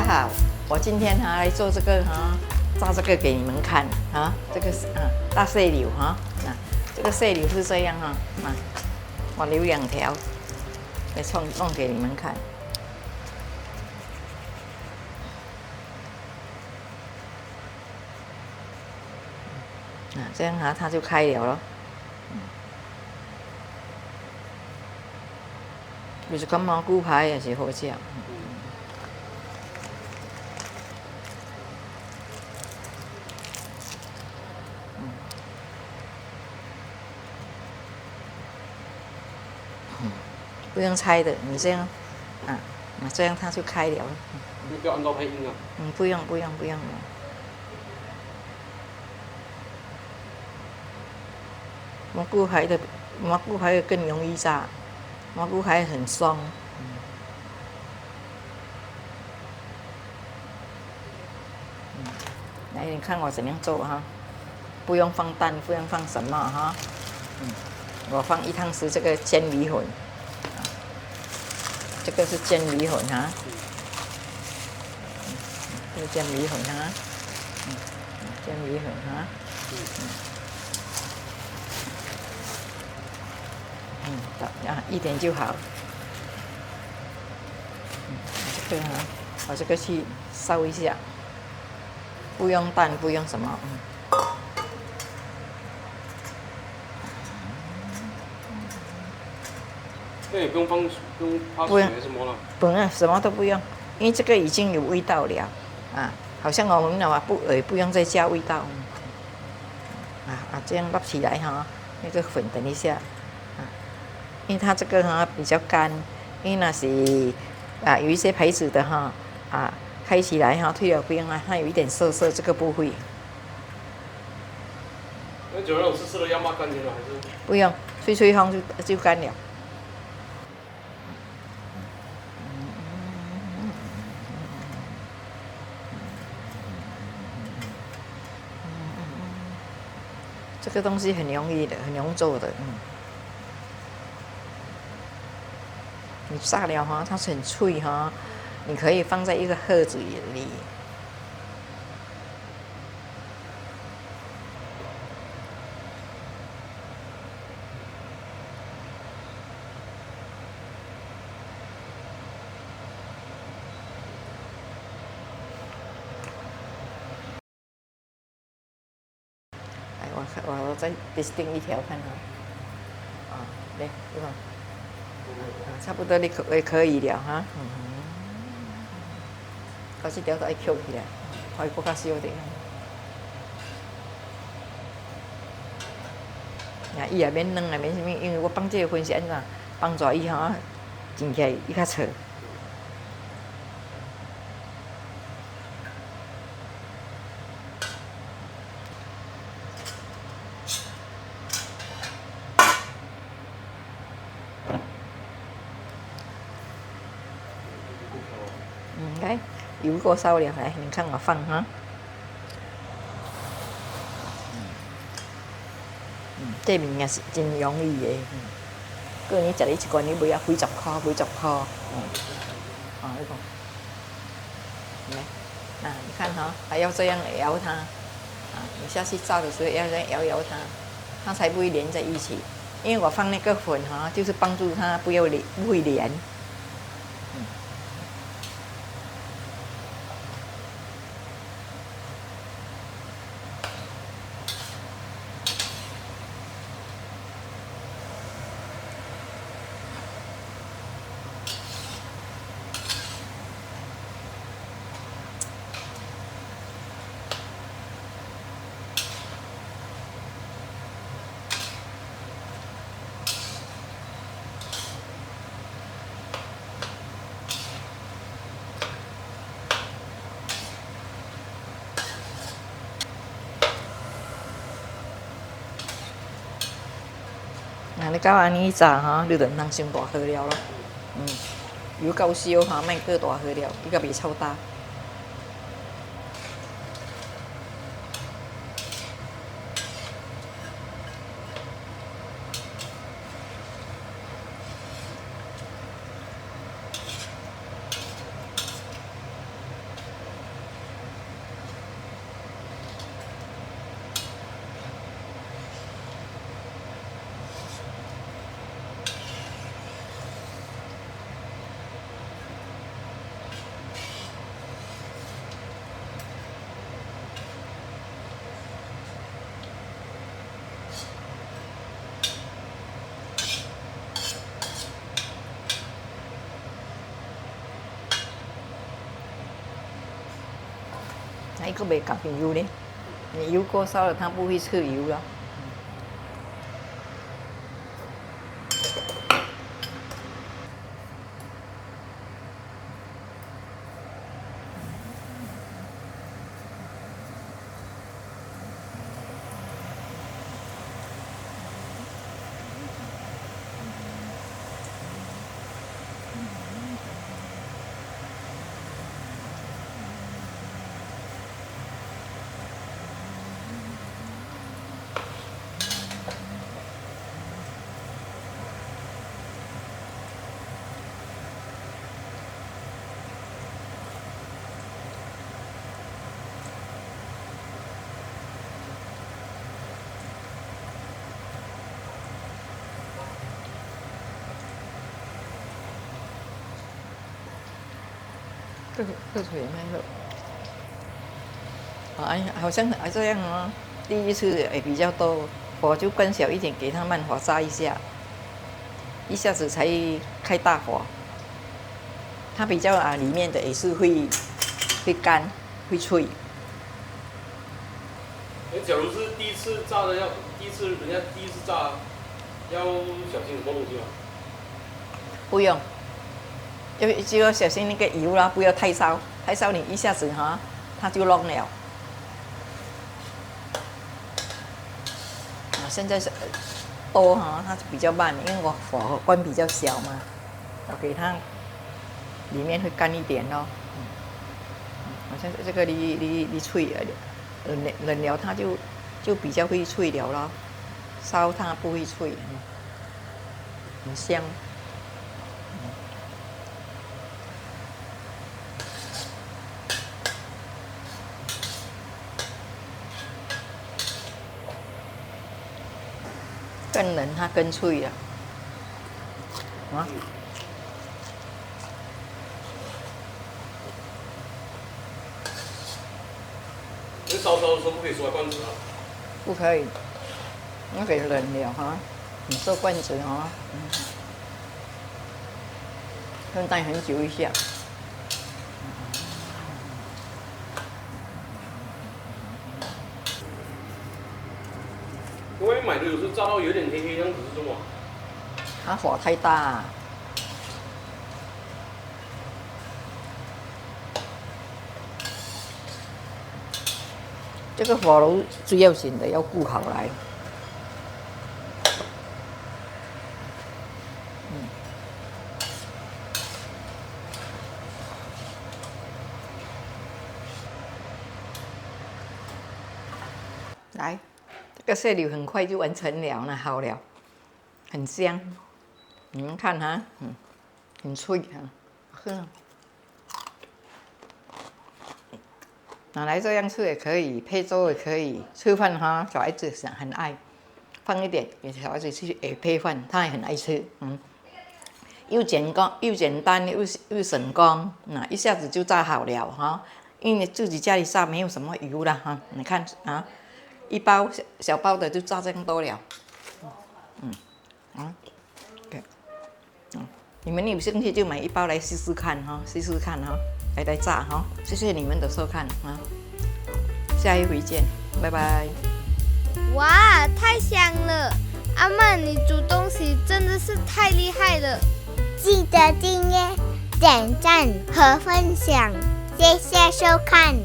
好，我今天来做这个炸这个给你们看这个是大细柳这个细柳是这样我留2条，来弄给你们看。这样它就开了咯。就是讲蘑菇排也是好食。不用拆的，你这样这样它就开了。不要按照配音啊。不用。蘑菇排的更容易炸，蘑菇排很松。来，你看我怎样做不用放蛋，不用放什么我放1汤匙这个煎米粉，这个是煎米粉这个煎米粉煎米粉一点就好。这个我这个去烧一下，不用蛋，不用什么。那也不用怕水什么了。不用，什么都不用，因为这个已经有味道了好像我们不用再加味道这样捞起来那个粉等一下因为它这个比较干，因为那是有一些牌子的开起来退了冰它有一点涩涩，这个不会。那久了湿的要抹干净了还是？不用，吹风就干了。这个东西很容易的，很容易做的。你炸了它是很脆你可以放在一个盒子里。我再订1条看来，这个差不多你可以了到这条都要翘起来，还搁较小点。伊也免软也免什么，因为我放这个粉是安怎帮助伊煎起来伊较脆。来，油锅烧了，来，你看我放这面也是真容易的。个你食你一罐，你买几十块。你看还要这样摇它你下去炸的时候要这样摇它，它才不会连在一起。因为我放那个粉就是帮助它不会连。你到安尼炸你就唔通伤大火了咯。油够烧莫过大火了，伊个袂臭焦。还佫袂搞油呢。你油锅烧了，它不会出油了。这水那个，好像这样哦。第一次也比较多，火就关小一点，给它慢火炸一下，一下子才开大火。它比较里面的也是会干，会脆。假如是第一次炸的，人家第一次炸，要小心什么东西吗？不用。就要小心那个油啦，不要太烧，太烧你一下子它就燶了。现在是多它比较慢，因为我火关比较小嘛，我给它里面会干一点咯。好像这个你脆冷了它就比较会脆了咯，烧它不会脆，很香。更冷它更脆了，你烧的时候不可以收罐子啊？不可以，那给冷了你收罐子要待很久一下。我买的有时候炸到有点黑黑样子是什么？它火太大。这个火炉最要紧的要顾好来。来。这个蟹柳很快就完成了呢，好了，很香。你们看很脆拿来这样吃也可以，配粥也可以。吃饭小孩子很爱，放一点给小孩子去配饭，他也很爱吃。又简单又省工，一下子就炸好了因为自己家里炸没有什么油了你看一包小包的就炸这样多了，你们有兴趣就买一包来试试看来炸谢谢你们的收看下一回见，拜拜。哇，太香了！阿曼，你煮东西真的是太厉害了！记得订阅、点赞和分享，谢谢收看。